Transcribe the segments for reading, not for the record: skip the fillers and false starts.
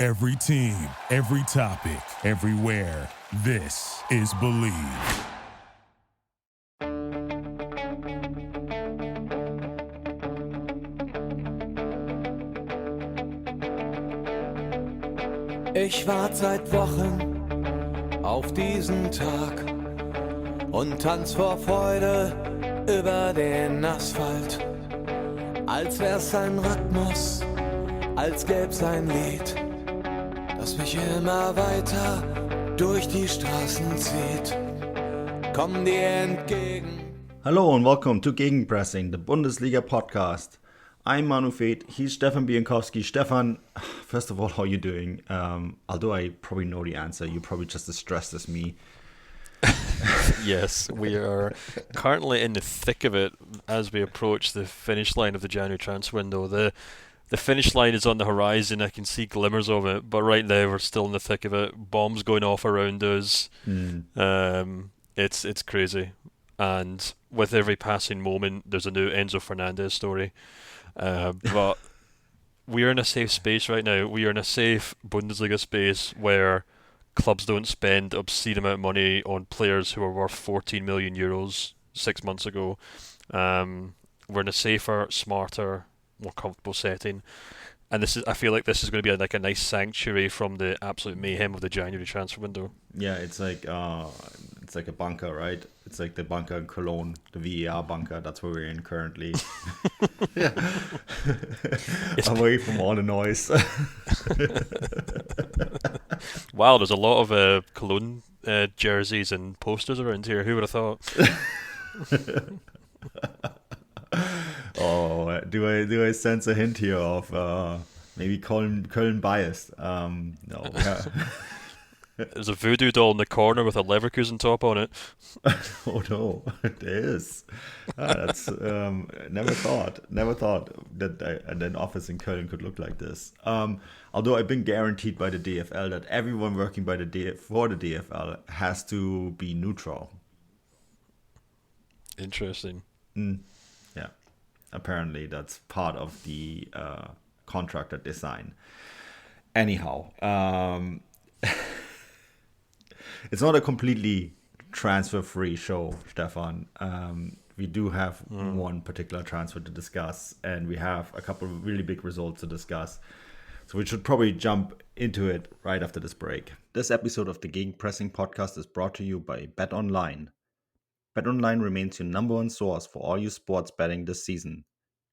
Every team, every topic, everywhere. This is Believe. Ich warte seit Wochen auf diesen Tag und tanz vor Freude über den Asphalt. Als wär's ein Rhythmus, als gäb's ein Lied, das mich immer weiter durch die Straßen zieht. Komm dir entgegen. Hello and welcome to Gegenpressing, the Bundesliga podcast. I'm Manu Fate, he's Stefan Biankowski. Stefan, first of all, how are you doing? Although I probably know the answer, you're probably just as stressed as me. Yes, we are currently in the thick of it as we approach the finish line of the January transfer window. The finish line is on the horizon, I can see glimmers of it, but right now we're still in the thick of it. Bombs going off around us. It's crazy. And with every passing moment, there's a new Enzo Fernandez story. But we are in a safe space right now. We are in a safe Bundesliga space where clubs don't spend obscene amount of money on players who are worth 14 million euros 6 months ago. We're in a safer, smarter, more comfortable setting. And I feel like this is going to be like a nice sanctuary from the absolute mayhem of the January transfer window. Yeah, it's like a bunker, right? It's like the bunker in Cologne, the VAR bunker. That's where we're in currently. Yeah. Away from all the noise. Wow, there's a lot of Cologne jerseys and posters around here. Who would have thought? Oh, do I sense a hint here of maybe Köln biased? No. Yeah. There's a voodoo doll in the corner with a Leverkusen top on it. Oh no, there is. That's never thought that an office in Köln could look like this. Although I've been guaranteed by the DFL that everyone working for the DFL has to be neutral. Interesting. Yeah, apparently that's part of the contract that they sign. Anyhow, it's not a completely transfer-free show, Stefan. We do have one particular transfer to discuss, and we have a couple of really big results to discuss. So we should probably jump into it right after this break. This episode of the Gegenpressing podcast is brought to you by BetOnline. BetOnline remains your number one source for all your sports betting this season.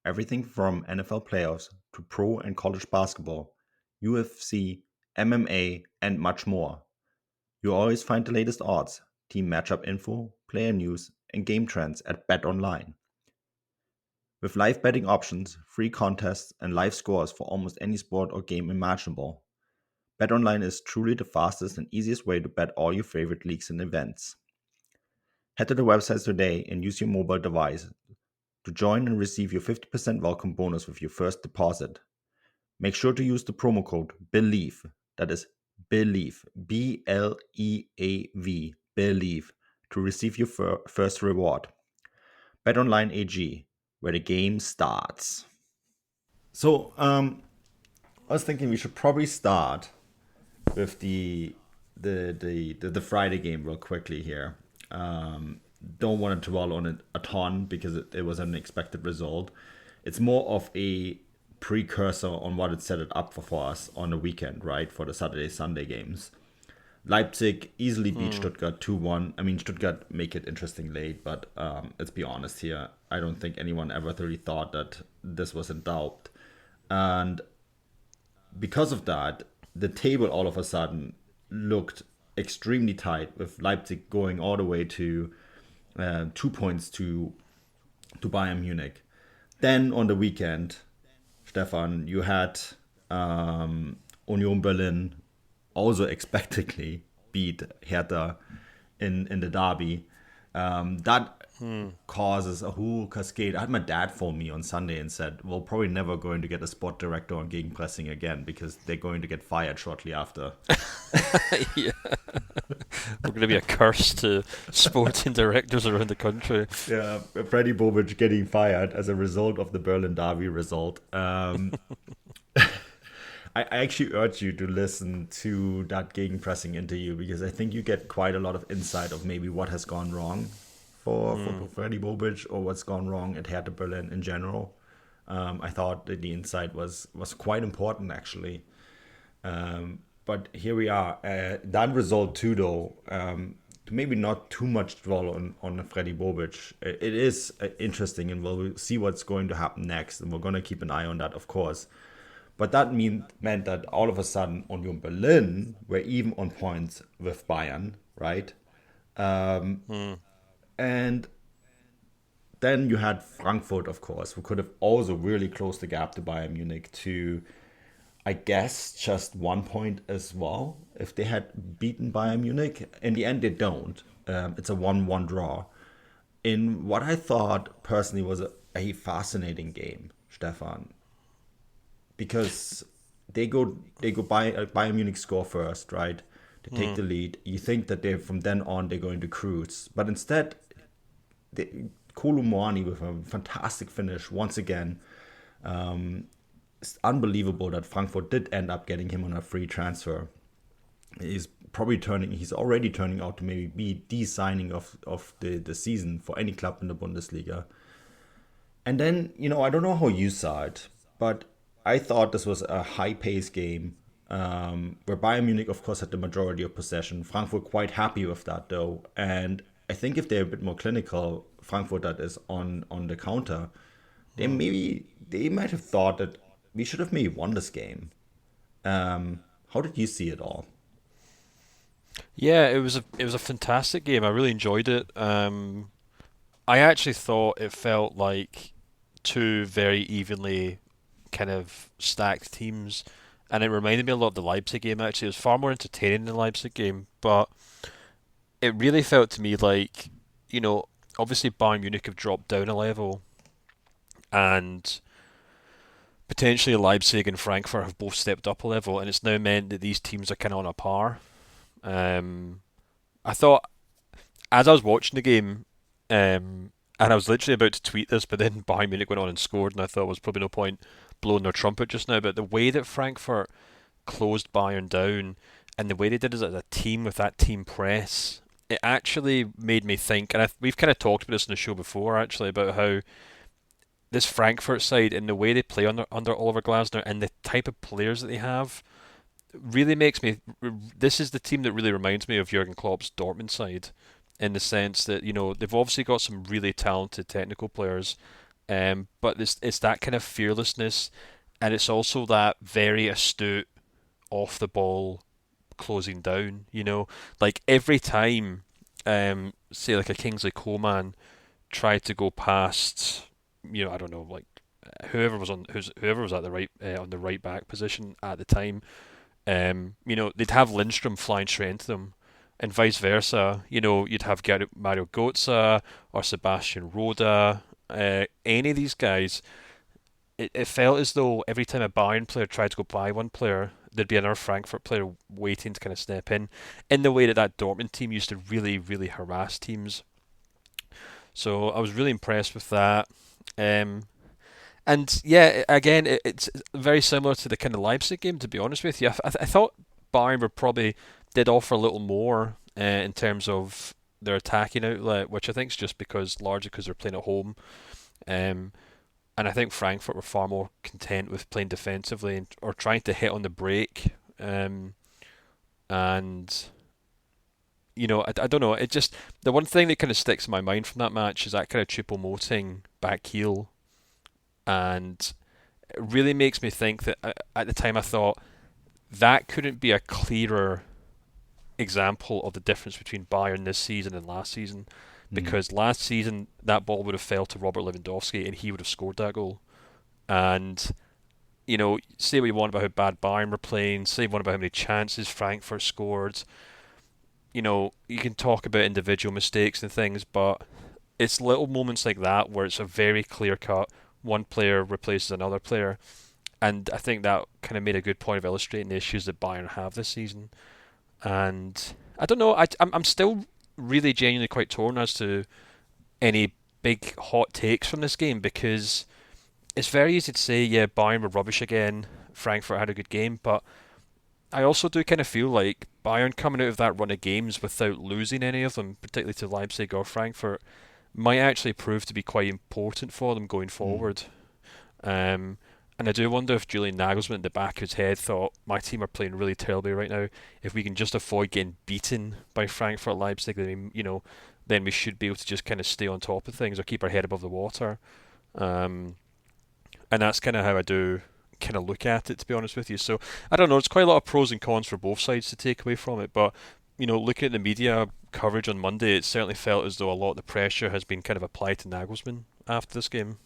Everything from NFL playoffs to pro and college basketball, UFC, MMA, and much more. You'll always find the latest odds, team matchup info, player news, and game trends at BetOnline. With live betting options, free contests, and live scores for almost any sport or game imaginable, BetOnline is truly the fastest and easiest way to bet all your favorite leagues and events. Head to the website today and use your mobile device to join and receive your 50% welcome bonus with your first deposit. Make sure to use the promo code BELIEVE, that is BELIEVE, BLEAV, BELIEVE, to receive your first reward. BetOnline AG, where the game starts. So, I was thinking we should probably start with the Friday game real quickly here. Don't want to dwell on it a ton because it was an unexpected result. It's more of a precursor on what it set it up for us on the weekend, right? For the Saturday-Sunday games. Leipzig easily beat Stuttgart 2-1. I mean, Stuttgart make it interesting late, but let's be honest here. I don't think anyone ever really thought that this was in doubt. And because of that, the table all of a sudden looked extremely tight, with Leipzig going all the way to 2 points to Bayern Munich. Then on the weekend, Stefan, you had Union Berlin also expectedly beat Hertha in the derby. That causes a whole cascade. I had my dad phone me on Sunday and said, we're probably never going to get a sport director on Gegenpressing again because they're going to get fired shortly after. Yeah. We're going to be a curse to sporting directors around the country. Yeah, Freddy Bobic getting fired as a result of the Berlin derby result. I actually urge you to listen to that gegenpressing interview because I think you get quite a lot of insight of maybe what has gone wrong for Freddy Bobic or what's gone wrong at Hertha Berlin in general. I thought that the insight was quite important actually. But here we are. That result too, though, to maybe not too much dwell on Freddy Bobic. It is interesting, and we'll see what's going to happen next, and we're going to keep an eye on that, of course. But that meant that all of a sudden Union Berlin were even on points with Bayern, right? And then you had Frankfurt, of course, who could have also really closed the gap to Bayern Munich to, I guess, just 1 point as well. If they had beaten Bayern Munich, in the end they don't. It's a 1-1 draw. In what I thought personally was a fascinating game, Stefan, because they go by Bayern Munich score first, right? They take the lead. You think that they from then on they're going to cruise, but instead, Kolo Muani with a fantastic finish once again. It's unbelievable that Frankfurt did end up getting him on a free transfer. He's already turning out to maybe be the signing of the season for any club in the Bundesliga. And then, I don't know how you saw it, but I thought this was a high-paced game where Bayern Munich, of course, had the majority of possession. Frankfurt quite happy with that, though. And I think if they're a bit more clinical, Frankfurt that is on the counter, they might have thought that we should have maybe won this game. How did you see it all? Yeah, it was a fantastic game. I really enjoyed it. I actually thought it felt like two very evenly kind of stacked teams, and it reminded me a lot of the Leipzig game. Actually, it was far more entertaining than the Leipzig game, but it really felt to me like, obviously Bayern Munich have dropped down a level, and potentially Leipzig and Frankfurt have both stepped up a level, and it's now meant that these teams are kind of on a par. I thought, as I was watching the game, and I was literally about to tweet this, but then Bayern Munich went on and scored, and I thought there was probably no point blowing their trumpet just now, but the way that Frankfurt closed Bayern down, and the way they did it as a team with that team press, it actually made me think, and we've kind of talked about this in the show before, actually, about how this Frankfurt side and the way they play under Oliver Glasner and the type of players that they have really makes me. This is the team that really reminds me of Jurgen Klopp's Dortmund side, in the sense that they've obviously got some really talented technical players, but it's that kind of fearlessness, and it's also that very astute off the ball closing down. Like every time, say like a Kingsley Coman tried to go past, I don't know, like whoever was at the right on the right back position at the time, they'd have Lindstrom flying straight into them, and vice versa. You'd have Mario Götze or Sebastian Rode, any of these guys. It felt as though every time a Bayern player tried to go by one player, there'd be another Frankfurt player waiting to kind of step in the way that Dortmund team used to really, really harass teams. So I was really impressed with that. And yeah, again, it's very similar to the kind of Leipzig game, to be honest with you. I thought Bayern did offer a little more in terms of their attacking outlet, which I think is just largely because they're playing at home. And I think Frankfurt were far more content with playing defensively or trying to hit on the break. And I don't know. It just, the one thing that kind of sticks in my mind from that match is that kind of Choupo-Moting back heel, and it really makes me think that at the time I thought that couldn't be a clearer example of the difference between Bayern this season and last season, because last season that ball would have fell to Robert Lewandowski and he would have scored that goal. And say what you want about how bad Bayern were playing, say what about how many chances Frankfurt scored. You can talk about individual mistakes and things, but it's little moments like that where it's a very clear cut. One player replaces another player, and I think that kind of made a good point of illustrating the issues that Bayern have this season. And I don't know, I'm still really genuinely quite torn as to any big hot takes from this game, because it's very easy to say, yeah, Bayern were rubbish again. Frankfurt had a good game, but I also do kind of feel like Bayern coming out of that run of games without losing any of them, particularly to Leipzig or Frankfurt, might actually prove to be quite important for them going forward. And I do wonder if Julian Nagelsmann in the back of his head thought, my team are playing really terribly right now. If we can just avoid getting beaten by Frankfurt, Leipzig, then we should be able to just kind of stay on top of things or keep our head above the water. And that's kind of how I do kind of look at it, to be honest with you. So I don't know. It's quite a lot of pros and cons for both sides to take away from it. But looking at the media coverage on Monday, it certainly felt as though a lot of the pressure has been kind of applied to Nagelsmann after this game.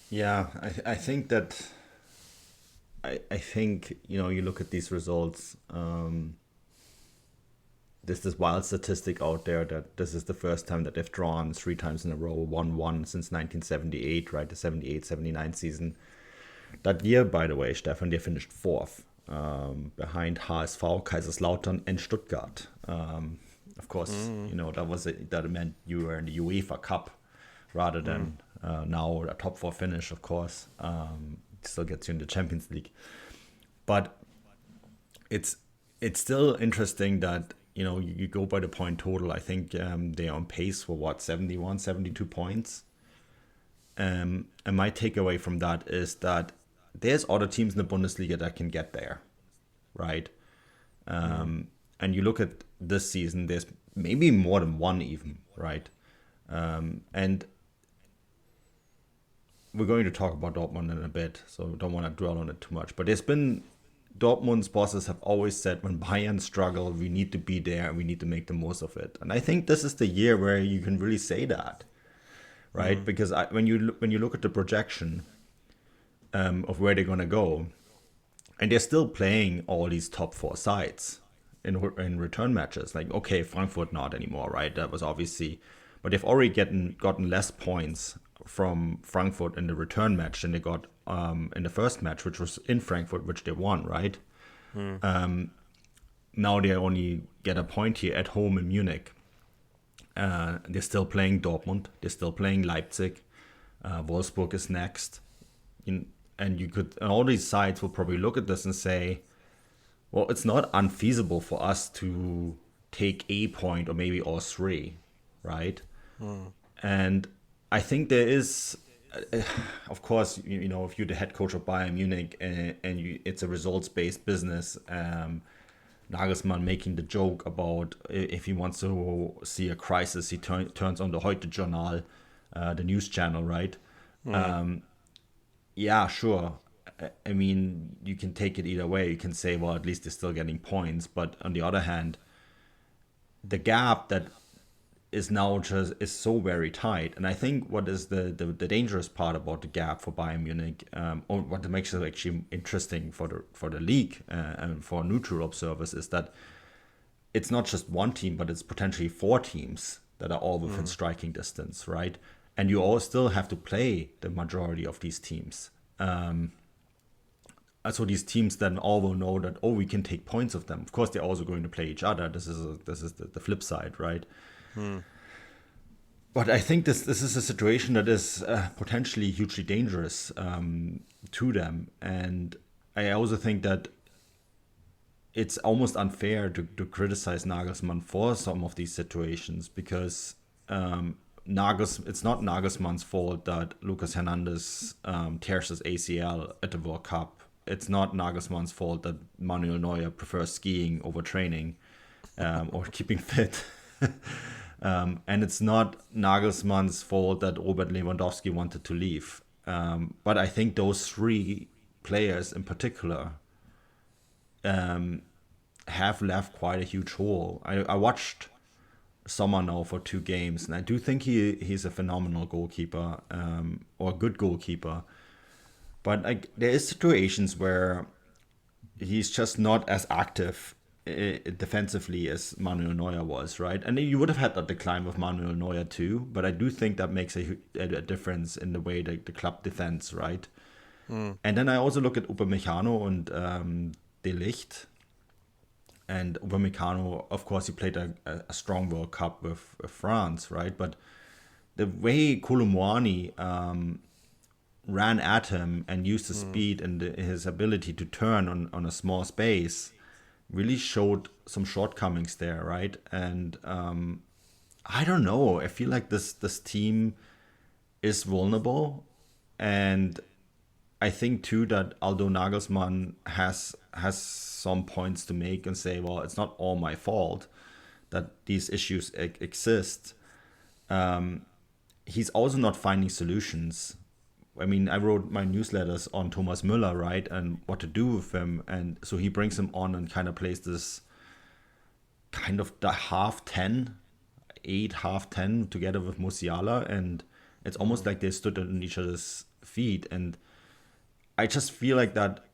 Yeah, I think that I think you look at these results. There's this wild statistic out there that this is the first time that they've drawn 3 times in a row, 1-1 since 1978, right? The 78-79 season. That year, by the way, Stefan, they finished 4th, behind HSV, Kaiserslautern, and Stuttgart. Of course, that meant you were in the UEFA Cup rather than now a top 4 finish. Of course, still gets you in the Champions League, but it's still interesting that you go by the point total. I think they're on pace for 71, 72 points. And my takeaway from that is that there's other teams in the Bundesliga that can get there, right? And you look at this season, there's maybe more than one even, right? And we're going to talk about Dortmund in a bit, so don't want to dwell on it too much. But Dortmund's bosses have always said when Bayern struggle, we need to be there and we need to make the most of it. And I think this is the year where you can really say that, right? Because when you look at the projection of where they're going to go, and they're still playing all these top 4 sides in return matches. Like, okay, Frankfurt not anymore, right? That was obviously, but they've already gotten less points from Frankfurt in the return match than they got in the first match, which was in Frankfurt, which they won, right? Now they only get a point here at home in Munich. They're still playing Dortmund. They're still playing Leipzig. Wolfsburg is next. And all these sides will probably look at this and say, well, it's not unfeasible for us to take a point or maybe all 3, right? And I think there is, of course, if you're the head coach of Bayern Munich and it's a results-based business, Nagelsmann making the joke about if he wants to see a crisis, he turns on the Heute Journal, the news channel, right? Yeah, sure. I mean, you can take it either way. You can say, well, at least they're still getting points. But on the other hand, the gap that is now is so very tight. And I think what is the dangerous part about the gap for Bayern Munich, or what makes it actually interesting for the league and for neutral observers, is that it's not just one team, but it's potentially 4 teams that are all within striking distance, right? And you all still have to play the majority of these teams. So these teams then all will know that, we can take points of them. Of course, they're also going to play each other. This is the flip side, right? But I think this is a situation that is potentially hugely dangerous to them. And I also think that it's almost unfair to criticize Nagelsmann for some of these situations, because it's not Nagelsmann's fault that Lucas Hernandez tears his ACL at the World Cup. It's not Nagelsmann's fault that Manuel Neuer prefers skiing over training or keeping fit. And it's not Nagelsmann's fault that Robert Lewandowski wanted to leave. But I think those 3 players in particular have left quite a huge hole. I watched Sommer now for 2 games, and I do think he's a phenomenal goalkeeper, or a good goalkeeper. But there is situations where he's just not as active defensively as Manuel Neuer was, right? And you would have had that decline with Manuel Neuer too, but I do think that makes a difference in the way that the club defends, right? And then I also look at Upamecano and De Ligt. And Upamecano, of course, he played a strong World Cup with France, right? But the way Koulibaly ran at him and used his speed and his ability to turn on a small space, really showed some shortcomings there, right? And I don't know. I feel like this team is vulnerable, and I think too that although Nagelsmann has some points to make and say, well, it's not all my fault that these issues exist. He's also not finding solutions. I mean, I wrote my newsletters on Thomas Müller, right, and what to do with him, and so he brings him on and kind of plays this kind of the half 10, 8 half 10 together with Musiala, and it's almost like they stood on each other's feet. And I just feel like that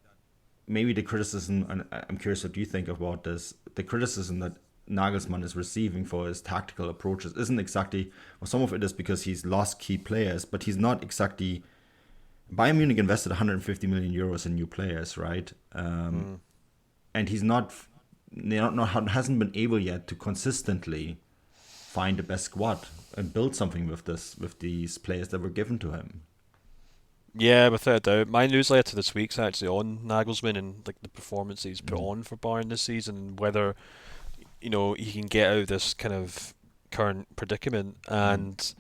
maybe the criticism, and I'm curious what you think about this, the criticism that Nagelsmann is receiving for his tactical approaches isn't exactly, well, some of it is because he's lost key players, but he's not exactly. Bayern Munich invested 150 million euros in new players, right? And he's hasn't been able yet to consistently find the best squad and build something with these players that were given to him. Yeah, without a doubt. My newsletter this week's actually on Nagelsmann and like the performance he's put on for Bayern this season, and whether he can get out of this kind of current predicament. And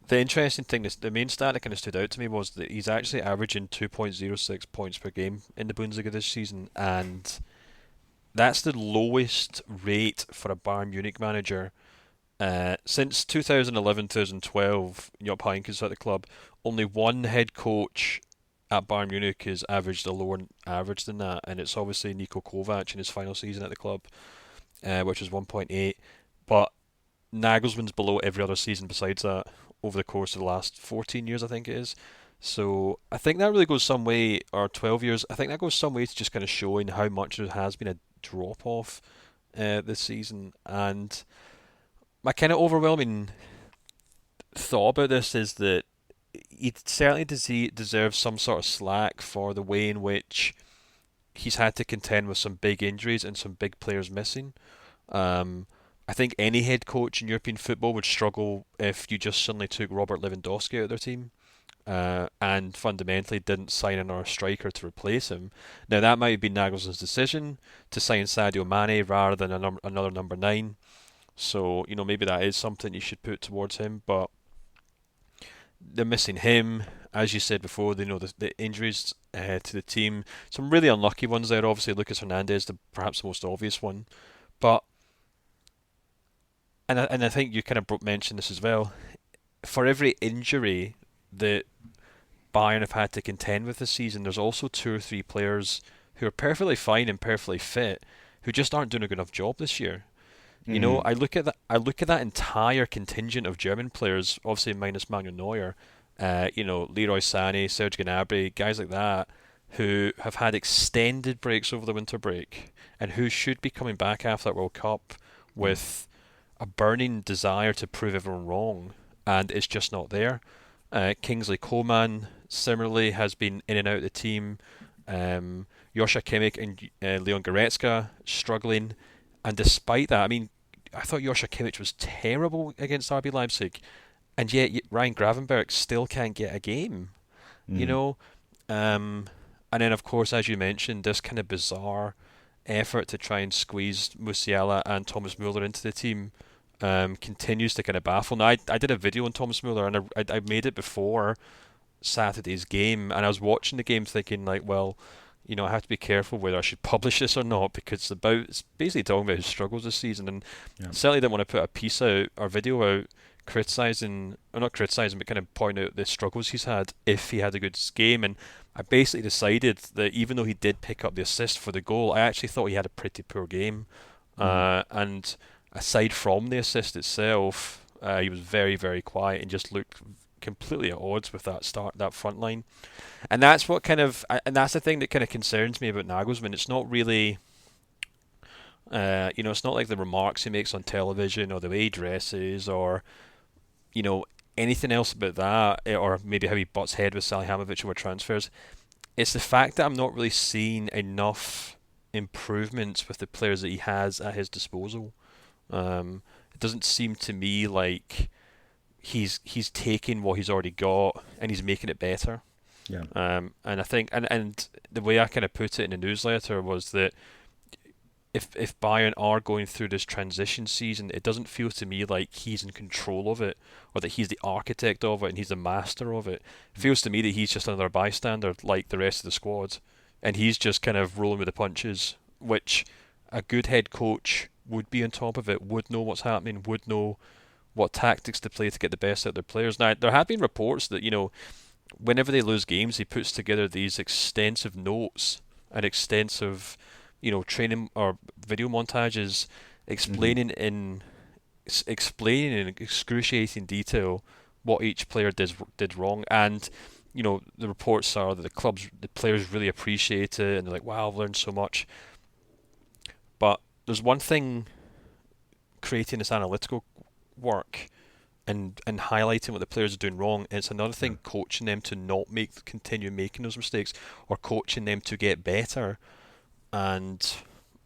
the interesting thing is, the main stat that kind of stood out to me was that he's actually averaging 2.06 points per game in the Bundesliga this season, and that's the lowest rate for a Bayern Munich manager since 2011-2012. Jupp Heynckes at the club. Only one head coach at Bayern Munich has averaged a lower average than that, and it's obviously Niko Kovac in his final season at the club, which is 1.8. But Nagelsmann's below every other season besides that over the course of the last 14 years, I think it is. So I think that really goes some way, or 12 years, I think that goes some way to just kind of showing how much there has been a drop-off this season. And my kind of overwhelming thought about this is that he certainly deserves some sort of slack for the way in which he's had to contend with some big injuries and some big players missing. I think any head coach in European football would struggle if you just suddenly took Robert Lewandowski out of their team and fundamentally didn't sign another striker to replace him. Now, that might have been Nagelsmann's decision to sign Sadio Mane rather than another number 9. So, maybe that is something you should put towards him, but they're missing him. As you said before, the injuries to the team. Some really unlucky ones there. Obviously, Lucas Hernandez, perhaps the most obvious one. But And I think you kind of mentioned this as well. For every injury that Bayern have had to contend with this season, there's also 2 or 3 players who are perfectly fine and perfectly fit who just aren't doing a good enough job this year. I look at that entire contingent of German players, obviously minus Manuel Neuer, Leroy Sané, Serge Gnabry, guys like that, who have had extended breaks over the winter break and who should be coming back after that World Cup with a burning desire to prove everyone wrong, and it's just not there. Kingsley Coman similarly has been in and out of the team. Joshua Kimmich and Leon Goretzka struggling, and despite that, I mean, I thought Joshua Kimmich was terrible against RB Leipzig, and yet Ryan Gravenberch still can't get a game. And then of course, as you mentioned, this kind of bizarre effort to try and squeeze Musiala and Thomas Muller into the team continues to kind of baffle. Now, I did a video on Thomas Muller, and I made it before Saturday's game, and I was watching the game thinking, like, well, I have to be careful whether I should publish this or not, because it's basically talking about his struggles this season, and certainly didn't want to put a piece out or video out not criticising, but kind of pointing out the struggles he's had if he had a good game. And I basically decided that even though he did pick up the assist for the goal, I actually thought he had a pretty poor game. And aside from the assist itself, he was very, very quiet and just looked completely at odds with that front line. And that's that's the thing that kind of concerns me about Nagelsmann. It's not really, it's not like the remarks he makes on television or the way he dresses or, anything else about that, or maybe how he butts head with Salihamidzic over transfers. It's the fact that I'm not really seeing enough improvements with the players that he has at his disposal. It doesn't seem to me like he's taking what he's already got and he's making it better. Yeah. And I think, and the way I kind of put it in the newsletter was that if Bayern are going through this transition season, it doesn't feel to me like he's in control of it, or that he's the architect of it and he's the master of it. It feels to me that he's just another bystander like the rest of the squad, and he's just kind of rolling with the punches, which a good head coach would be on top of it, would know what's happening, would know what tactics to play to get the best out of their players. Now, there have been reports that, whenever they lose games, he puts together these extensive notes and extensive, training or video montages explaining in excruciating detail what each player did wrong. And the reports are that the players really appreciate it, and they're like, "Wow, I've learned so much." But there's one thing creating this analytical work and highlighting what the players are doing wrong. It's another thing coaching them to not continue making those mistakes, or coaching them to get better. And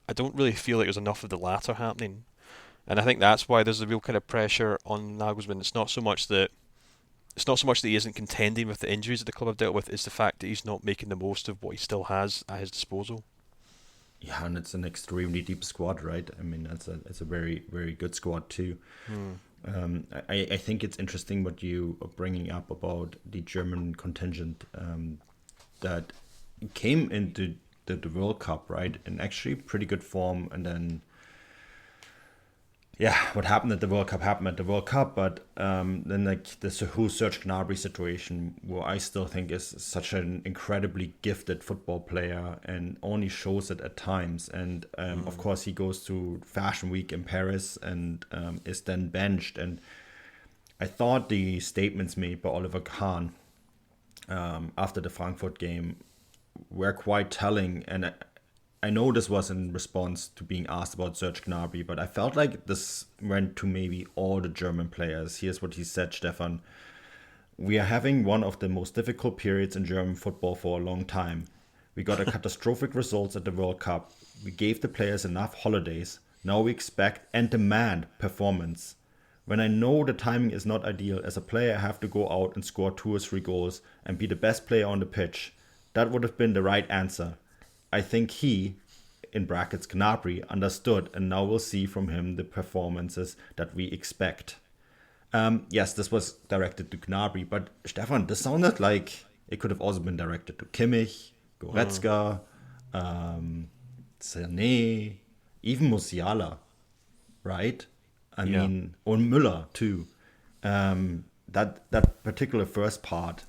I don't really feel like there's enough of the latter happening. And I think that's why there's a real kind of pressure on Nagelsmann. It's not so much that he isn't contending with the injuries that the club have dealt with. It's the fact that he's not making the most of what he still has at his disposal. Yeah, and it's an extremely deep squad, right? I mean, it's a very, very good squad too. I think it's interesting what you are bringing up about the German contingent that came into the World Cup, right, in actually pretty good form, and then what happened at the World Cup happened at the World Cup, but then like the whole Serge Gnabry situation, where I still think is such an incredibly gifted football player and only shows it at times. And of course, he goes to Fashion Week in Paris and is then benched. And I thought the statements made by Oliver Kahn after the Frankfurt game were quite telling. And I know this was in response to being asked about Serge Gnabry, but I felt like this went to maybe all the German players. Here's what he said, Stefan. "We are having one of the most difficult periods in German football for a long time. We got a catastrophic results at the World Cup. We gave the players enough holidays. Now we expect and demand performance. When I know the timing is not ideal, as a player I have to go out and score 2 or 3 goals and be the best player on the pitch. That would have been the right answer. I think he, in brackets Gnabry, understood, and now we'll see from him the performances that we expect." Yes, this was directed to Gnabry, but Stefan, this sounded like it could have also been directed to Kimmich, Goretzka, Sané, even Musiala, right? I mean, or Müller too. That particular first part,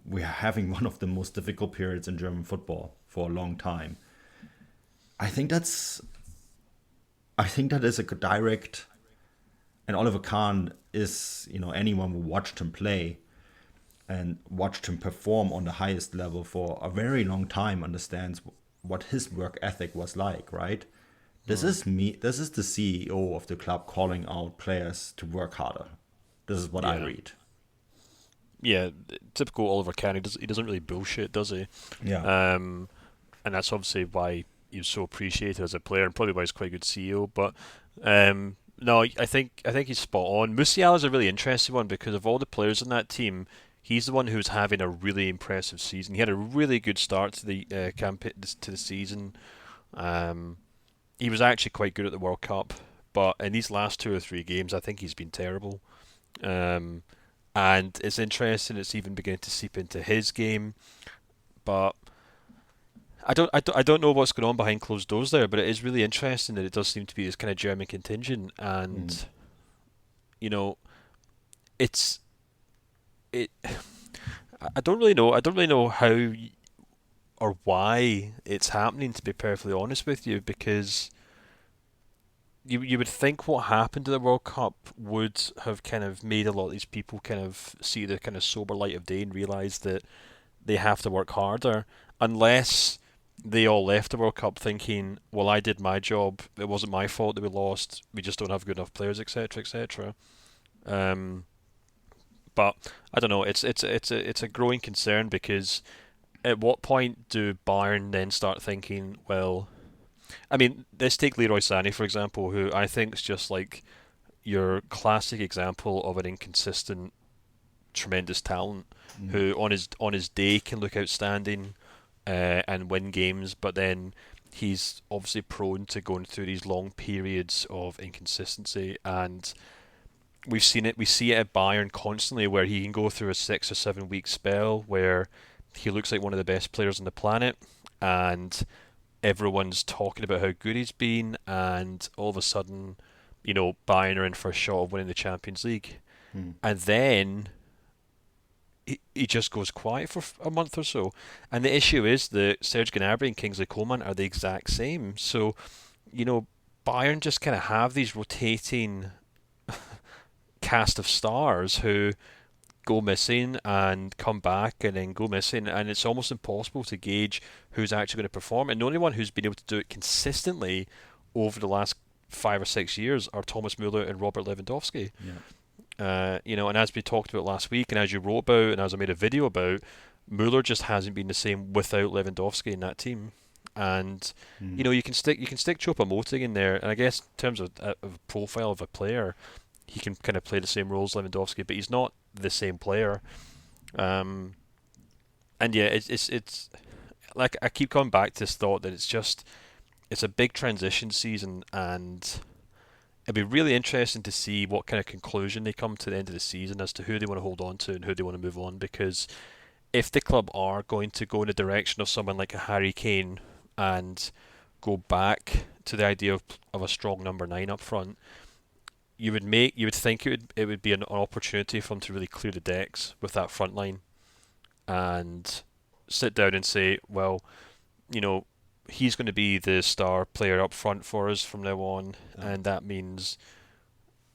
we are having one of the most difficult periods in German football for a long time. I think that is a direct, and Oliver Kahn is, anyone who watched him play and watched him perform on the highest level for a very long time understands what his work ethic was like, right? This is the CEO of the club calling out players to work harder. This is what I read. Yeah, typical Oliver Kahn. He doesn't really bullshit, does he? Yeah. And that's obviously why he was so appreciated as a player, and probably why he's quite a good CEO. But no, I think he's spot on. Musiala's a really interesting one because of all the players in that team, he's the one who's having a really impressive season. He had a really good start to the to the season. He was actually quite good at the World Cup, but in these last 2 or 3 games, I think he's been terrible. And it's interesting; it's even beginning to seep into his game, but I don't know what's going on behind closed doors there, but it is really interesting that it does seem to be this kind of German contingent, and I don't really know how or why it's happening, to be perfectly honest with you, because you would think what happened to the World Cup would have kind of made a lot of these people kind of see the kind of sober light of day and realise that they have to work harder, unless they all left the World Cup thinking, well, I did my job, it wasn't my fault that we lost, we just don't have good enough players, etc., etc. But I don't know, it's a growing concern, because at what point do Bayern then start thinking, well, I mean, let's take Leroy Sané, for example, who I think is just like your classic example of an inconsistent tremendous talent who on his day can look outstanding and win games, but then he's obviously prone to going through these long periods of inconsistency, and we see it at Bayern constantly, where he can go through a 6 or 7 week spell where he looks like one of the best players on the planet, and everyone's talking about how good he's been, and all of a sudden, Bayern are in for a shot of winning the Champions League, and then he just goes quiet for a month or so. And the issue is that Serge Gnabry and Kingsley Coman are the exact same. So, Bayern just kind of have these rotating cast of stars who go missing and come back and then go missing, and it's almost impossible to gauge who's actually going to perform. And the only one who's been able to do it consistently over the last 5 or 6 years are Thomas Müller and Robert Lewandowski. Yeah. And as we talked about last week, and as you wrote about, and as I made a video about, Müller just hasn't been the same without Lewandowski in that team. And you can stick Choupo-Moting in there, and I guess in terms of a profile of a player, he can kind of play the same role as Lewandowski, but he's not the same player. And yeah, it's like I keep coming back to this thought that it's a big transition season, and it'd be really interesting to see what kind of conclusion they come to the end of the season as to who they want to hold on to and who they want to move on. Because if the club are going to go in the direction of someone like a Harry Kane and go back to the idea of a strong number 9 up front, you would think it would be an opportunity for them to really clear the decks with that front line and sit down and say, well, he's going to be the star player up front for us from now on, and that means,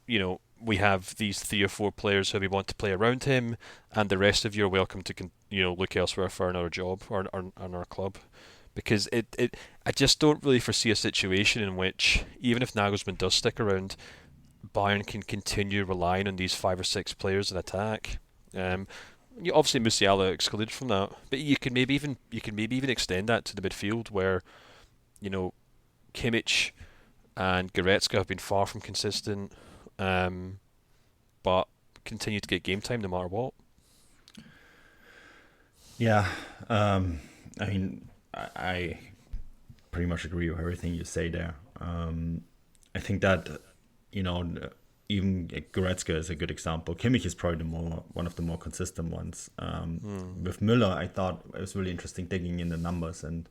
we have these 3 or 4 players who we want to play around him, and the rest of you are welcome to look elsewhere for another job or our club. Because I just don't really foresee a situation in which, even if Nagelsmann does stick around, Bayern can continue relying on these 5 or 6 players in attack. Obviously Musiala excluded from that, but you can maybe even extend that to the midfield, where Kimmich and Goretzka have been far from consistent, but continue to get game time no matter what. Yeah, I mean, I pretty much agree with everything you say there. I think that even Goretzka is a good example. Kimmich is probably one of the more consistent ones. With Müller, I thought it was really interesting digging in the numbers, and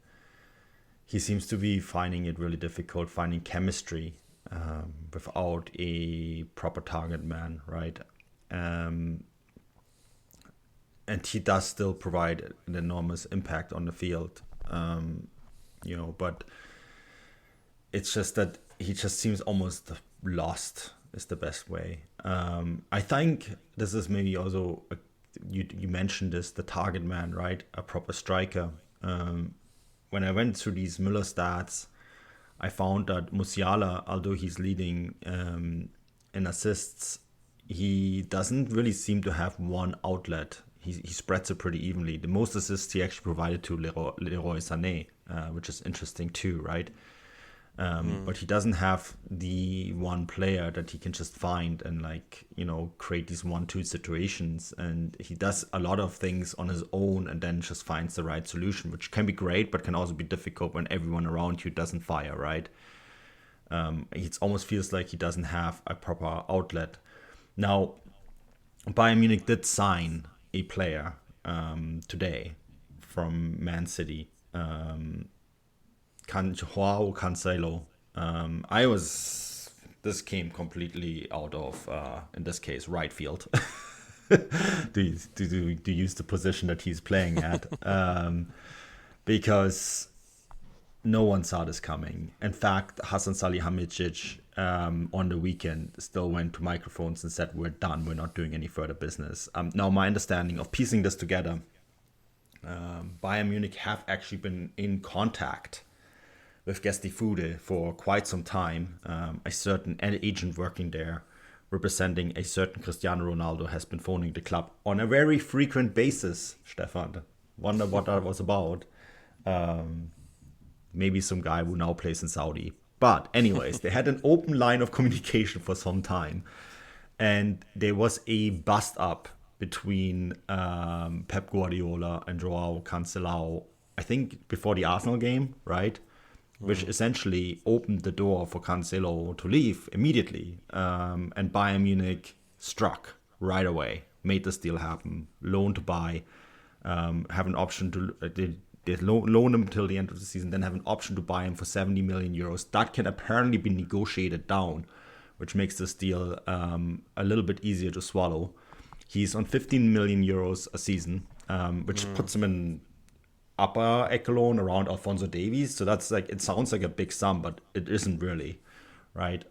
he seems to be finding it really difficult finding chemistry without a proper target man, right? And he does still provide an enormous impact on the field, but it's just that he just seems almost lost is the best way. I think this is maybe also, you mentioned this, the target man, right? A proper striker. When I went through these Müller stats, I found that Musiala, although he's leading in assists, he doesn't really seem to have one outlet. He spreads it pretty evenly. The most assists he actually provided to Leroy Sané, which is interesting too, right? But he doesn't have the one player that he can just find and create these 1-2 situations. And he does a lot of things on his own and then just finds the right solution, which can be great, but can also be difficult when everyone around you doesn't fire, right? It almost feels like he doesn't have a proper outlet. Now, Bayern Munich did sign a player today from Man City. Cancelo. This came completely out of, in this case, right field. to use the position that he's playing at. Because no one saw this coming. In fact, Hasan Salihamidzic on the weekend still went to microphones and said, we're done, we're not doing any further business. Now, my understanding of piecing this together, Bayern Munich have actually been in contact with Gestifude for quite some time. A certain agent working there, representing a certain Cristiano Ronaldo, has been phoning the club on a very frequent basis. Stefan, wonder what that was about. Maybe some guy who now plays in Saudi. But anyways, they had an open line of communication for some time. And there was a bust up between Pep Guardiola and Joao Cancelo, I think before the Arsenal game, right? Which essentially opened the door for Cancelo to leave immediately. And Bayern Munich struck right away, made this deal happen, loan to buy, have an option to they loan him until the end of the season, then have an option to buy him for 70 million euros. That can apparently be negotiated down, which makes this deal a little bit easier to swallow. He's on 15 million euros a season, which puts him in upper echelon around Alphonso Davies. So that's like, it sounds like a big sum, but it isn't really, right?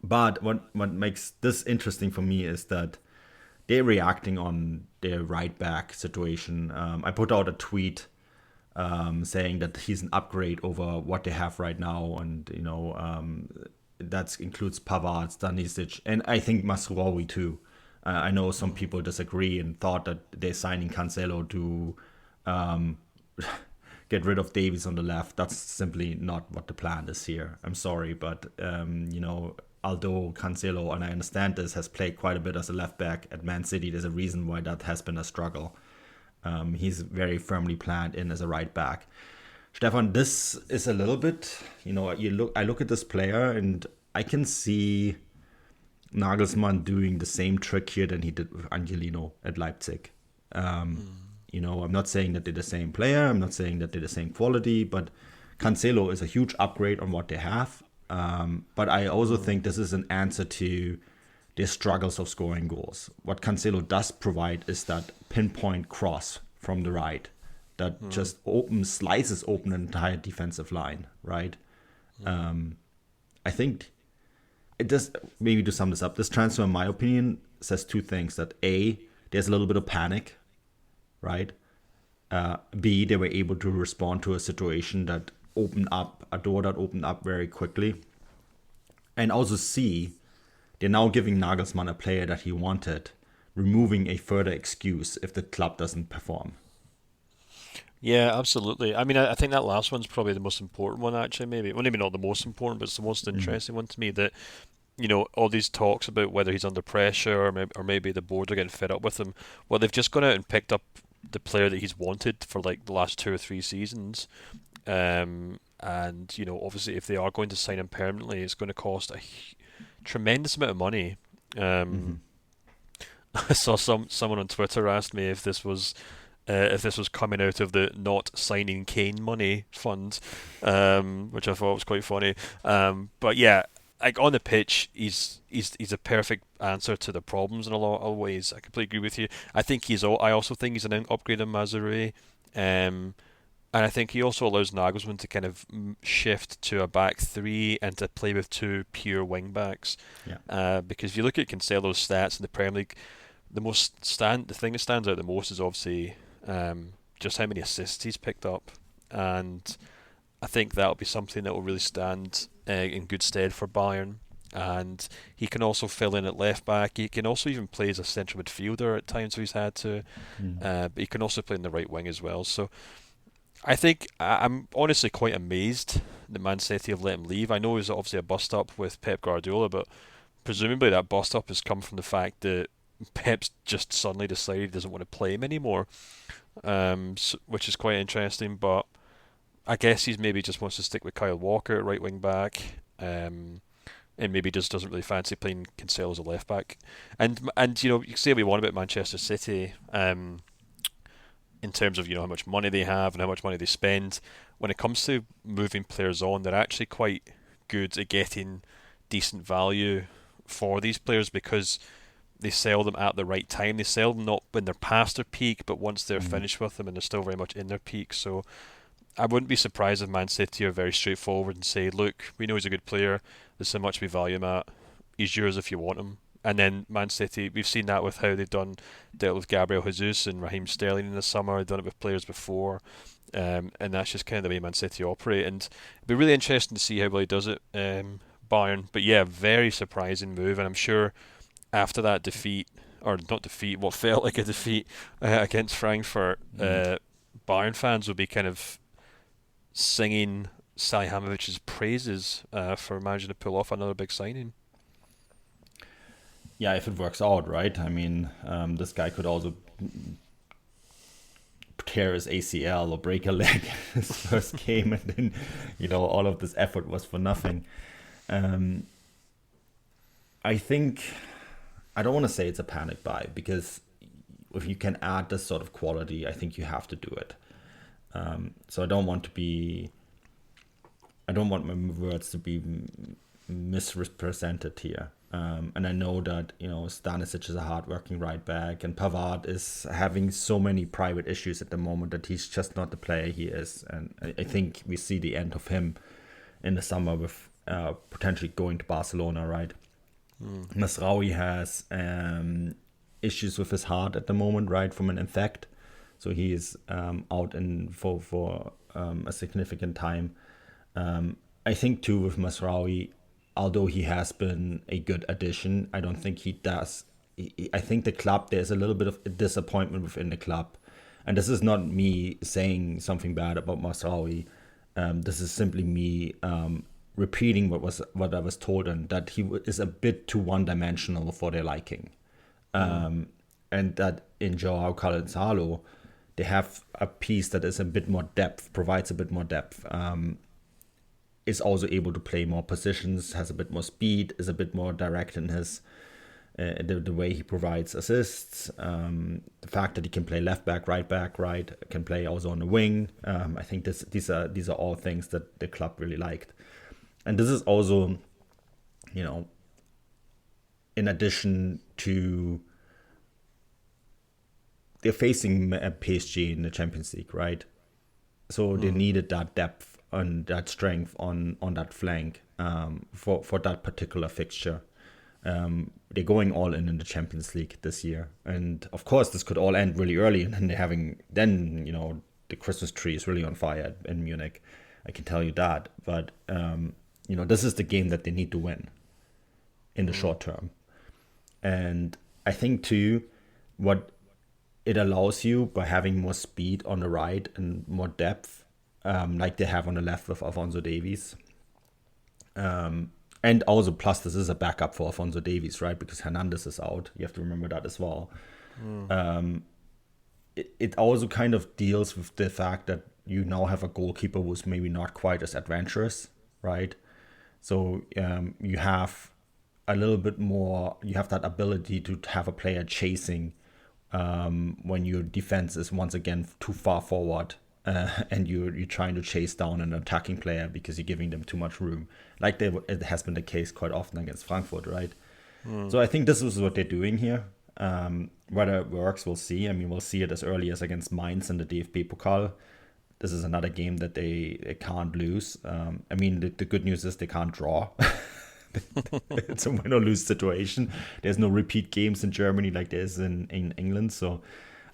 But what makes this interesting for me is that they're reacting on their right back situation. I put out a tweet saying that he's an upgrade over what they have right now, and that includes Pavard, Stanisic, and I think Masraoui too. I know some people disagree and thought that they're signing Cancelo to get rid of Davies on the left. That's simply not what the plan is here. I'm sorry, but although Cancelo, and I understand this, has played quite a bit as a left back at Man City, there's a reason why that has been a struggle. He's very firmly planned in as a right back. Stefan, this is a little bit, I look at this player and I can see Nagelsmann doing the same trick here than he did with Angelino at Leipzig. I'm not saying that they're the same player. I'm not saying that they're the same quality, but Cancelo is a huge upgrade on what they have. But I also think this is an answer to their struggles of scoring goals. What Cancelo does provide is that pinpoint cross from the right that just slices open an entire defensive line, right? I think it does, maybe to sum this up, this transfer, in my opinion, says two things. That A, there's a little bit of panic, right? B, they were able to respond to a situation that opened up, a door that opened up very quickly. And also C, they're now giving Nagelsmann a player that he wanted, removing a further excuse if the club doesn't perform. Yeah, absolutely. I mean, I think that last one's probably the most important one, actually, maybe. Well, maybe not the most important, but it's the most interesting one to me, that, all these talks about whether he's under pressure or maybe the board are getting fed up with him. Well, they've just gone out and picked up the player that he's wanted for, like, the last 2 or 3 seasons. And, obviously, if they are going to sign him permanently, it's going to cost a tremendous amount of money. I saw someone on Twitter asked me if this was coming out of the not signing Kane money fund, which I thought was quite funny. But yeah, like on the pitch, he's a perfect answer to the problems in a lot of ways. I completely agree with you. I also think he's an upgrade on Mazraoui, and I think he also allows Nagelsmann to kind of shift to a back three and to play with 2 pure wing backs. Yeah. Because if you look at Cancelo's stats in the Premier League, the thing that stands out the most is obviously just how many assists he's picked up, and I think that'll be something that will really stand in good stead for Bayern. And he can also fill in at left back. He can also even play as a central midfielder at times if he's had to, but he can also play in the right wing as well. So I think I'm honestly quite amazed that Man City have let him leave. I know it was obviously a bust up with Pep Guardiola, but presumably that bust up has come from the fact that Pep's just suddenly decided he doesn't want to play him anymore, which is quite interesting. But I guess he's maybe just wants to stick with Kyle Walker at right wing back, and maybe just doesn't really fancy playing Cancelo as a left back. And you can say what we want about Manchester City, in terms of how much money they have and how much money they spend. When it comes to moving players on, they're actually quite good at getting decent value for these players because they sell them at the right time. They sell them not when they're past their peak, but once they're finished with them and they're still very much in their peak. So I wouldn't be surprised if Man City are very straightforward and say, look, we know he's a good player. This is how much we value him at. He's yours if you want him. And then Man City, we've seen that with how they've dealt with Gabriel Jesus and Raheem Sterling in the summer. They've done it with players before. And that's just kind of the way Man City operate. And it'd be really interesting to see how well he does it, Bayern. But yeah, very surprising move. And I'm sure after that what felt like a defeat against Frankfurt, Bayern fans will be kind of singing Salihamidzic's praises for managing to pull off another big signing. yeah, if it works out, right? I mean, this guy could also tear his ACL or break a leg in his first game, and then, all of this effort was for nothing. I think, I don't want to say it's a panic buy, because if you can add this sort of quality, I think you have to do it. So I don't want my words to be misrepresented here. And I know that, Stanisic is a hardworking right back, and Pavard is having so many private issues at the moment that he's just not the player he is. And I think we see the end of him in the summer with potentially going to Barcelona, right? Masraoui has issues with his heart at the moment, right, from an infect. So he is out for a significant time. I think too with Masraoui, although he has been a good addition, I don't think he does. I think the club, there's a little bit of disappointment within the club. And this is not me saying something bad about Masraoui. This is simply me repeating what I was told, and that he is a bit too one-dimensional for their liking. And that in Joao Cancelo, they have a piece that is a bit more depth, provides a bit more depth. Is also able to play more positions, has a bit more speed, is a bit more direct in his the way he provides assists. The fact that he can play left back, right, can play also on the wing. I think these are all things that the club really liked, and this is also, in addition to, they're facing PSG in the Champions League, right? So they needed that depth and that strength on that flank for that particular fixture. They're going all in the Champions League this year, and of course this could all end really early, and then the Christmas tree is really on fire in Munich. I can tell you that. But this is the game that they need to win in the short term, and I think too what it allows you by having more speed on the right and more depth, like they have on the left with Alphonso Davies. And also, plus, this is a backup for Alphonso Davies, right? Because Hernandez is out. You have to remember that as well. It also kind of deals with the fact that you now have a goalkeeper who's maybe not quite as adventurous, right? So you have a little bit more, you have that ability to have a player chasing when your defense is once again too far forward, and you're trying to chase down an attacking player because you're giving them too much room, like it has been the case quite often against Frankfurt, right? So I think this is what they're doing here. Whether it works, we'll see. I mean, we'll see it as early as against Mainz in the DFB Pokal. This is another game that they can't lose. I mean, the good news is they can't draw. It's a win or lose situation. There's no repeat games in Germany like there is in England, so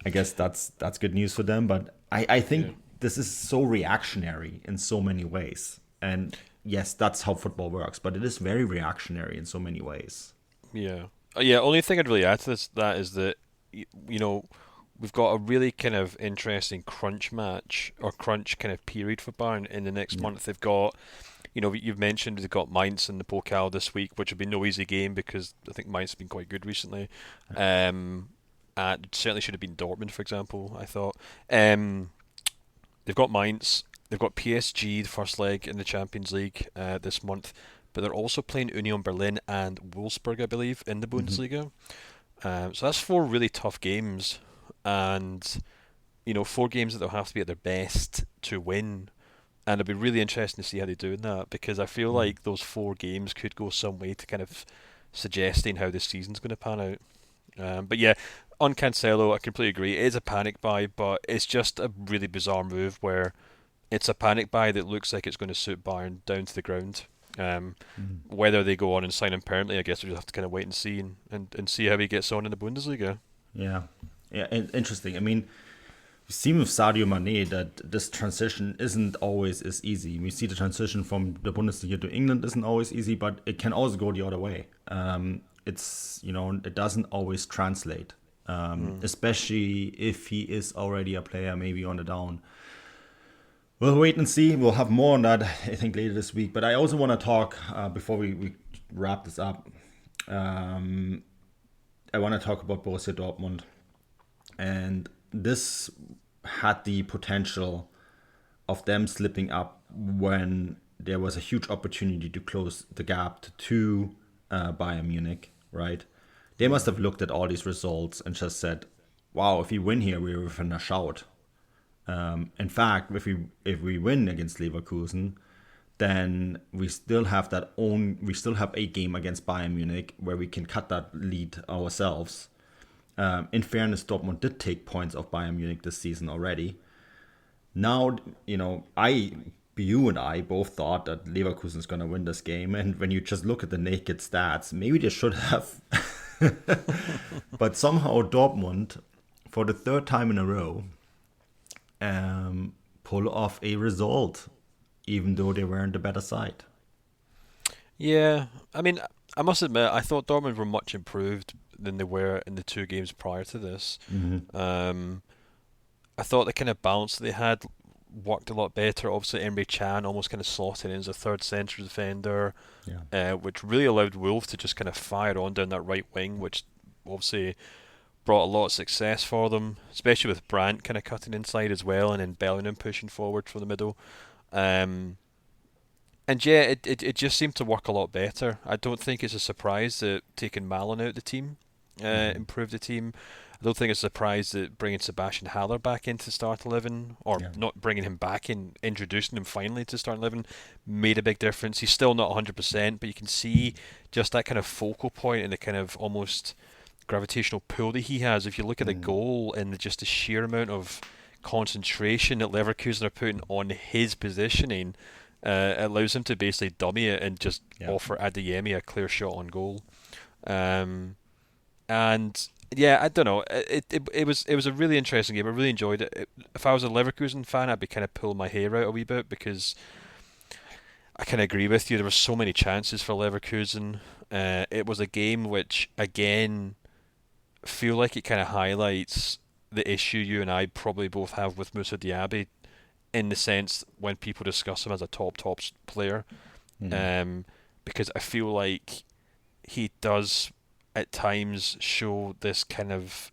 I guess that's good news for them. But I think this is so reactionary in so many ways, and yes, that's how football works, but it is very reactionary in so many ways. Only thing I'd really add to that is that we've got a really kind of interesting crunch match or crunch kind of period for Bayern in the next month. They've got, you've mentioned they've got Mainz in the Pokal this week, which will be no easy game because I think Mainz have been quite good recently. Certainly should have been Dortmund, for example, I thought. They've got Mainz, they've got PSG, the first leg in the Champions League this month, but they're also playing Union Berlin and Wolfsburg, I believe, in the Bundesliga. So that's 4 really tough games, and 4 games that they'll have to be at their best to win. And it'll be really interesting to see how they do in that, because I feel like those 4 games could go some way to kind of suggesting how this season's going to pan out. But yeah, on Cancelo, I completely agree. It is a panic buy, but it's just a really bizarre move where it's a panic buy that looks like it's going to suit Bayern down to the ground. Whether they go on and sign him permanently, I guess we'll just have to kind of wait and see and see how he gets on in the Bundesliga. Yeah, interesting. I mean, we've seen with Sadio Mane that this transition isn't always as easy. We see the transition from the Bundesliga to England isn't always easy, but it can also go the other way. It's it doesn't always translate, especially if he is already a player maybe on the down. We'll wait and see. We'll have more on that, I think, later this week. But I also want to talk, before we wrap this up, I want to talk about Borussia Dortmund. And this had the potential of them slipping up when there was a huge opportunity to close the gap to Bayern Munich, right? They must have looked at all these results and just said, wow, if we win here, we're within a shout. In fact, if we win against Leverkusen, then we still have a game against Bayern Munich where we can cut that lead ourselves. In fairness, Dortmund did take points off Bayern Munich this season already. Now, you and I both thought that Leverkusen is going to win this game. And when you just look at the naked stats, maybe they should have. But somehow Dortmund, for the third time in a row, pull off a result, even though they weren't the better side. Yeah, I mean, I must admit, I thought Dortmund were much improved than they were in the 2 games prior to this. I thought the kind of balance that they had worked a lot better. Obviously, Emre Can almost kind of slotted in as a third central defender, which really allowed Wolves to just kind of fire on down that right wing, which obviously brought a lot of success for them, especially with Brandt kind of cutting inside as well, and then Bellingham pushing forward from the middle. And yeah, it just seemed to work a lot better. I don't think it's a surprise that taking Malin out of the team improved the team. I don't think it's a surprise that bringing Sebastian Haller back into start 11, or not bringing him back in, introducing him finally to start 11, made a big difference. He's still not 100%, but you can see just that kind of focal point and the kind of almost gravitational pull that he has. If you look at the goal and just the sheer amount of concentration that Leverkusen are putting on his positioning, it allows him to basically dummy it and just offer Adeyemi a clear shot on goal. And yeah, I don't know. It was a really interesting game. I really enjoyed it. If I was a Leverkusen fan, I'd be kind of pulling my hair out a wee bit, because I kind of agree with you. There were so many chances for Leverkusen. It was a game which, again, feel like it kind of highlights the issue you and I probably both have with Moussa Diaby, in the sense when people discuss him as a top player, because I feel like he does at times show this kind of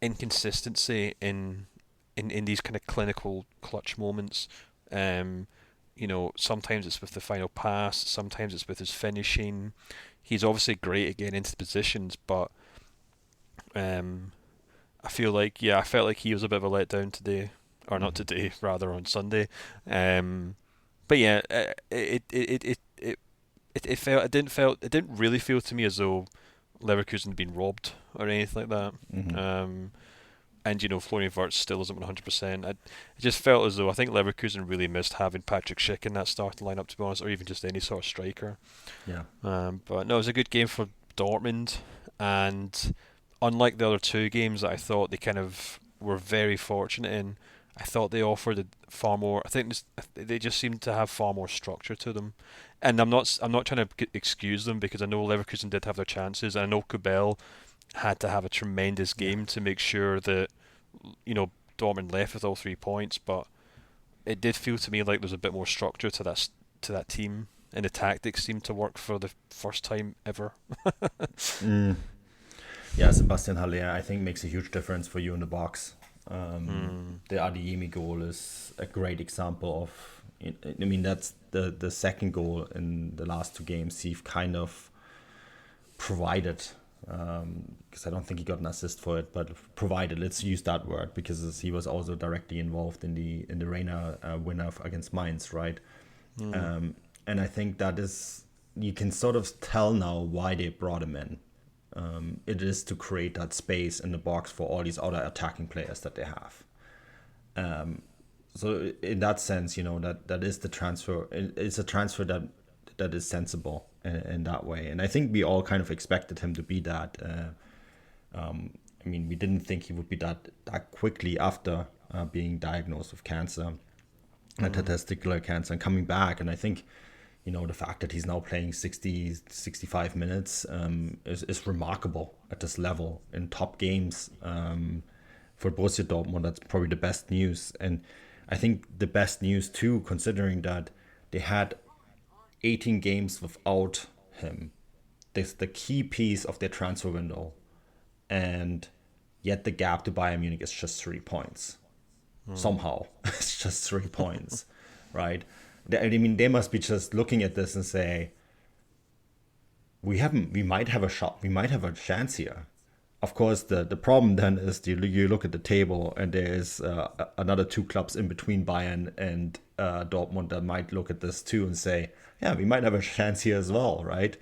inconsistency in these kind of clinical clutch moments. Sometimes it's with the final pass, sometimes it's with his finishing. He's obviously great at getting into positions, but I felt like he was a bit of a letdown today, or not today, rather on Sunday. But yeah, it didn't really feel to me as though Leverkusen had been robbed or anything like that. And Florian Wirtz still isn't 100%. It just felt as though I think Leverkusen really missed having Patrick Schick in that starting lineup, to be honest, or even just any sort of striker. Yeah. But no, it was a good game for Dortmund, and unlike the other 2 games that I thought they kind of were very fortunate in, I thought they offered far more. I think they just seemed to have far more structure to them. And I'm not trying to excuse them, because I know Leverkusen did have their chances, and I know Kubel had to have a tremendous game to make sure that Dortmund left with all 3 points. But it did feel to me like there was a bit more structure to that team, and the tactics seemed to work for the first time ever. Yeah, Sebastian Haller, I think, makes a huge difference for you in the box. The Adeyemi goal is a great example of. I mean, that's the second goal in the last 2 games. He kind of provided, because I don't think he got an assist for it, but provided. Let's use that word, because he was also directly involved in the Reina winner against Mainz, right? And I think that is, you can sort of tell now why they brought him in. It is to create that space in the box for all these other attacking players that they have. So in that sense, that is the transfer. It's a transfer that is sensible in that way. And I think we all kind of expected him to be that. I mean, we didn't think he would be that quickly after being diagnosed with cancer, testicular cancer, and coming back. And I think, the fact that he's now playing 60, 65 minutes is remarkable at this level in top games. For Borussia Dortmund, that's probably the best news. And I think the best news too, considering that they had 18 games without him. This the key piece of their transfer window and yet the gap to Bayern Munich is just 3 points. Somehow, it's just 3 points, right? I mean, they must be just looking at this and say, we might have a shot, we might have a chance here. Of course, the problem then is you look at the table and there's another 2 clubs in between Bayern and Dortmund that might look at this too and say, yeah, we might have a chance here as well, right?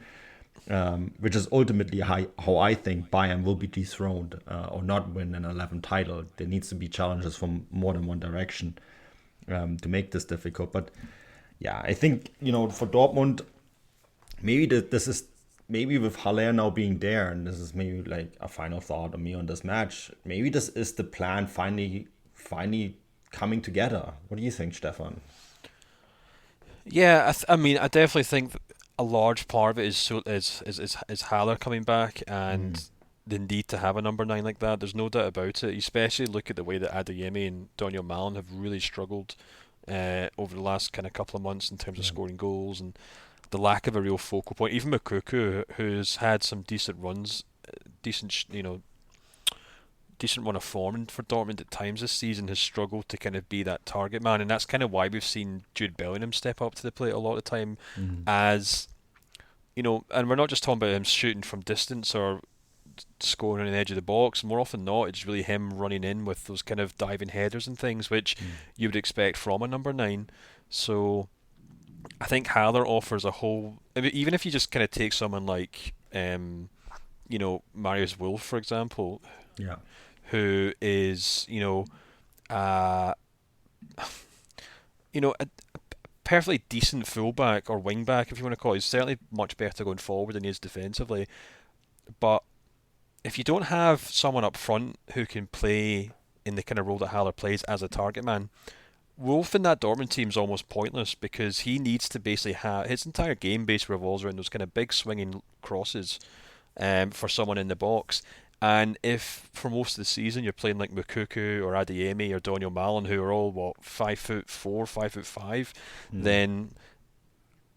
Which is ultimately how I think Bayern will be dethroned or not win an 11 title. There needs to be challenges from more than one direction to make this difficult. But yeah, I think, for Dortmund, maybe this is maybe with Haller now being there, and this is maybe like a final thought on me on this match, maybe this is the plan finally coming together. What do you think, Stefan? Yeah, I mean, I definitely think a large part of it is Haller coming back and the need to have a number 9 like that. There's no doubt about it. Especially look at the way that Adeyemi and Daniel Malen have really struggled over the last kind of couple of months in terms of scoring goals, and the lack of a real focal point. Even Moukoko, who's had some decent runs, decent run of form for Dortmund at times this season, has struggled to kind of be that target man, and that's kind of why we've seen Jude Bellingham step up to the plate a lot of the time, as and we're not just talking about him shooting from distance or scoring on the edge of the box. More often than not, it's really him running in with those kind of diving headers and things, which you would expect from a number 9. So I think Haller offers a whole. I mean, even if you just kind of take someone like, Marius Wolf, for example, who is, a perfectly decent fullback or wingback, if you want to call it. He's certainly much better going forward than he is defensively. But if you don't have someone up front who can play in the kind of role that Haller plays as a target man, Wolf in that Dortmund team is almost pointless, because he needs to basically have his entire game basically revolves around those kind of big swinging crosses for someone in the box. And if for most of the season you're playing like Moukoko or Adeyemi or Daniel Malen, who are all 5'4", 5'5", then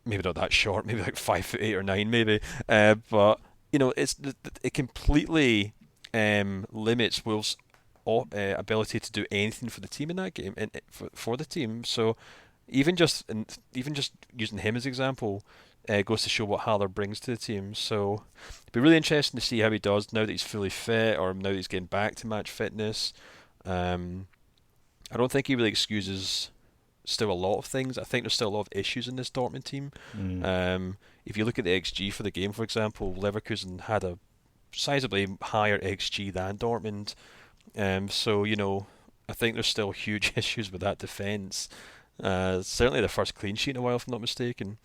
maybe not that short, maybe like 5'8" or 9, maybe. But it completely limits Wolf's ability to do anything for the team in that game, and for the team. So even just using him as example goes to show what Haller brings to the team. So it'd be really interesting to see how he does now that he's fully fit, or now that he's getting back to match fitness. I don't think he really excuses still a lot of things. I think there's still a lot of issues in this Dortmund team. If you look at the XG for the game, for example, Leverkusen had a sizably higher XG than Dortmund. So I think there's still huge issues with that defence. Certainly the first clean sheet in a while, if I'm not mistaken.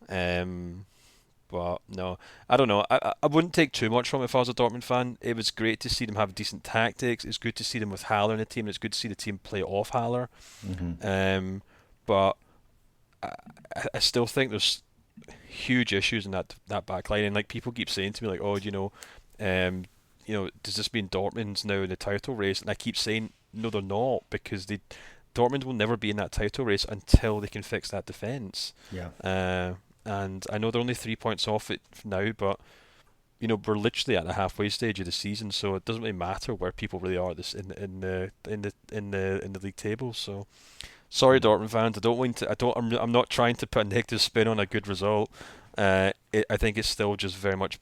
But no, I don't know. I wouldn't take too much from it if I was a Dortmund fan. It was great to see them have decent tactics. It's good to see them with Haller in the team. It's good to see the team play off Haller. But I still think there's huge issues in that back line. And like, people keep saying to me, like, oh, does this mean Dortmund's now in the title race? And I keep saying, no, they're not, because Dortmund will never be in that title race until they can fix that defence. And I know they're only 3 points off it now, but we're literally at the halfway stage of the season, so it doesn't really matter where people really are this in the league table. So sorry, Dortmund fans, I'm not trying to put a negative spin on a good result. I think it's still just very much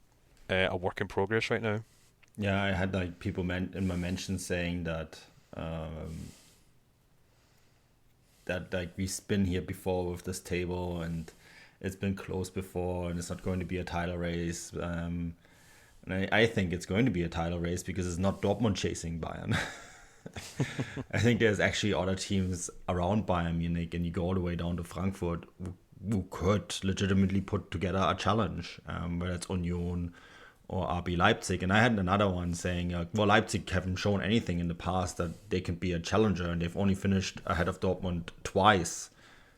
a work in progress right now. Yeah, I had like people in my mentions saying that that like we've been here before with this table, and it's been close before, and it's not going to be a title race. And I think it's going to be a title race, because it's not Dortmund chasing Bayern. I think there's actually other teams around Bayern Munich, and you go all the way down to Frankfurt, who could legitimately put together a challenge, whether it's Union or RB Leipzig. And I had another one saying, Leipzig haven't shown anything in the past that they can be a challenger, and they've only finished ahead of Dortmund twice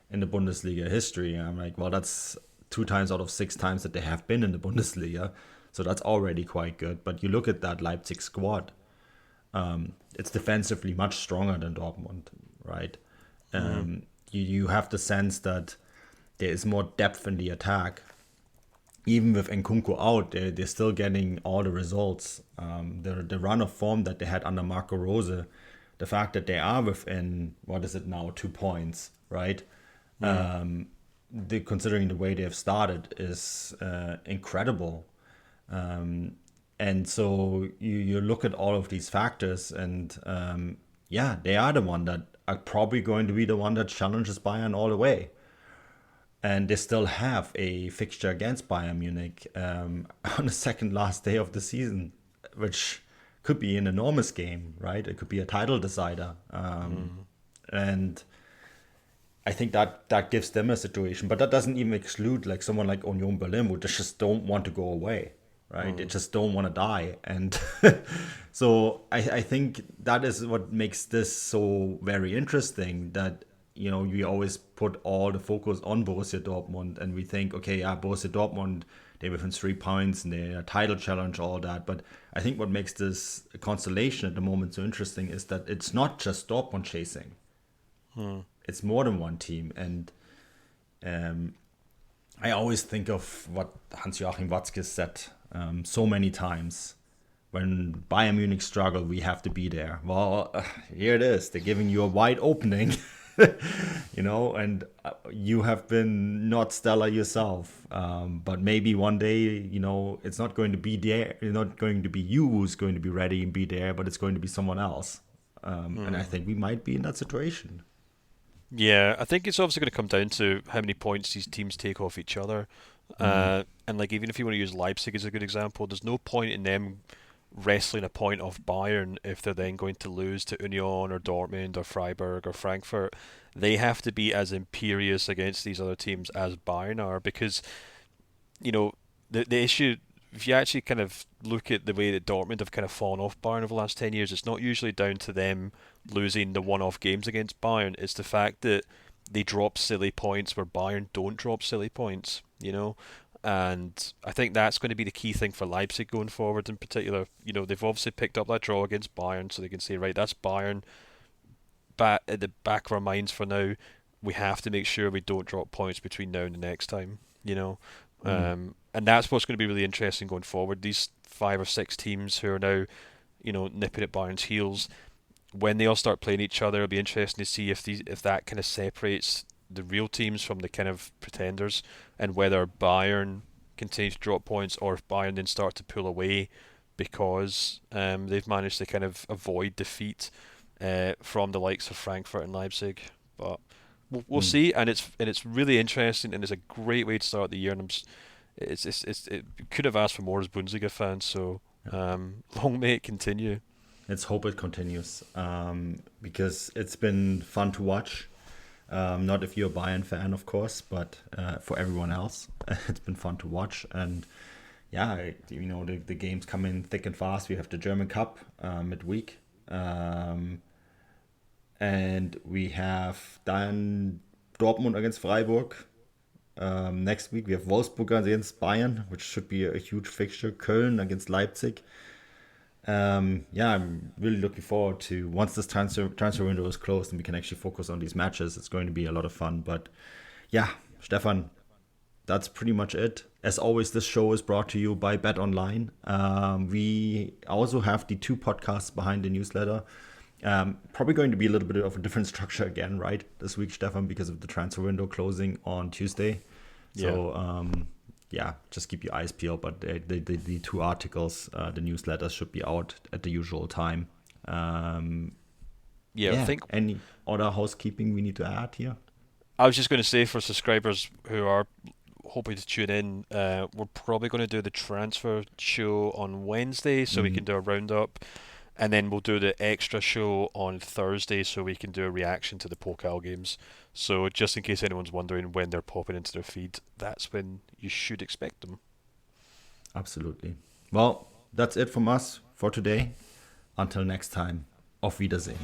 in the Bundesliga history. And I'm like, well, that's 2 times out of 6 times that they have been in the Bundesliga, so that's already quite good. But you look at that Leipzig squad, it's defensively much stronger than Dortmund, right? You have the sense that there is more depth in the attack, even with Nkunku out, they're still getting all the results. The run of form that they had under Marco Rose, the fact that they are within, what is it now, 2 points, right? Considering the way they have started is incredible. And so you look at all of these factors, and they are the one that are probably going to be the one that challenges Bayern all the way. And they still have a fixture against Bayern Munich on the second last day of the season, which could be an enormous game, right? It could be a title decider. And I think that gives them a situation. But that doesn't even exclude like someone like Union Berlin, who just don't want to go away, right? They just don't want to die. And so I think that is what makes this so very interesting, that you always put all the focus on Borussia Dortmund, and we think, okay, yeah, Borussia Dortmund, they're within 3 points and they're a title challenge, all that. But I think what makes this constellation at the moment so interesting is that it's not just Dortmund chasing. It's more than one team. And I always think of what Hans-Joachim Watzke said so many times. When Bayern Munich struggle, we have to be there. Well, here it is. They're giving you a wide opening. And you have been not stellar yourself. But maybe one day, it's not going to be there. It's not going to be you who's going to be ready and be there, but it's going to be someone else. And I think we might be in that situation. Yeah, I think it's obviously going to come down to how many points these teams take off each other. And like, even if you want to use Leipzig as a good example, there's no point in them wrestling a point off Bayern if they're then going to lose to Union or Dortmund or Freiburg or Frankfurt. They have to be as imperious against these other teams as Bayern are, because the issue, if you actually kind of look at the way that Dortmund have kind of fallen off Bayern over the last 10 years, it's not usually down to them losing the one-off games against Bayern. It's the fact that they drop silly points where Bayern don't drop silly points, And I think that's going to be the key thing for Leipzig going forward in particular. They've obviously picked up that draw against Bayern, so they can say, right, that's Bayern. But at the back of our minds for now, we have to make sure we don't drop points between now and the next time, And that's what's going to be really interesting going forward. These 5 or 6 teams who are now, nipping at Bayern's heels, when they all start playing each other, it'll be interesting to see if that kind of separates the real teams from the kind of pretenders, and whether Bayern continue to drop points, or if Bayern then start to pull away because they've managed to kind of avoid defeat from the likes of Frankfurt and Leipzig. But we'll see, and it's really interesting, and it's a great way to start the year. And it could have asked for more as Bundesliga fans. So long may it continue. Let's hope it continues, because it's been fun to watch. Not if you're a Bayern fan, of course, but for everyone else, it's been fun to watch. And the games come in thick and fast. We have the German Cup midweek, and we have then Dortmund against Freiburg. Next week we have Wolfsburg against Bayern, which should be a huge fixture. Köln against Leipzig. I'm really looking forward to, once this transfer window is closed and we can actually focus on these matches, it's going to be a lot of fun. But yeah, Stefan, that's pretty much it. As always, this show is brought to you by Bet Online. We also have the 2 podcasts behind the newsletter. Probably going to be a little bit of a different structure again, right, this week, Stefan, because of the transfer window closing on Tuesday. So just keep your eyes peeled. But the 2 articles, the newsletters should be out at the usual time. I think any other housekeeping we need to add here? I was just going to say, for subscribers who are hoping to tune in, we're probably going to do the transfer show on Wednesday, so we can do a roundup. And then we'll do the extra show on Thursday, so we can do a reaction to the Pokal games. So just in case anyone's wondering when they're popping into their feed, that's when you should expect them. Absolutely. Well, that's it from us for today. Until next time, auf Wiedersehen.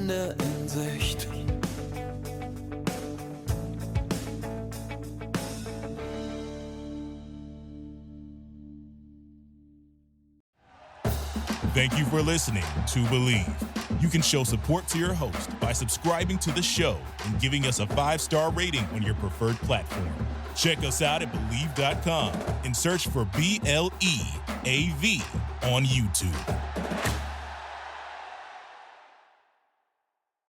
In Sicht. Thank you for listening to Believe. You can show support to your host by subscribing to the show and giving us a 5-star rating on your preferred platform. Check us out at Believe.com and search for BLEAV on YouTube.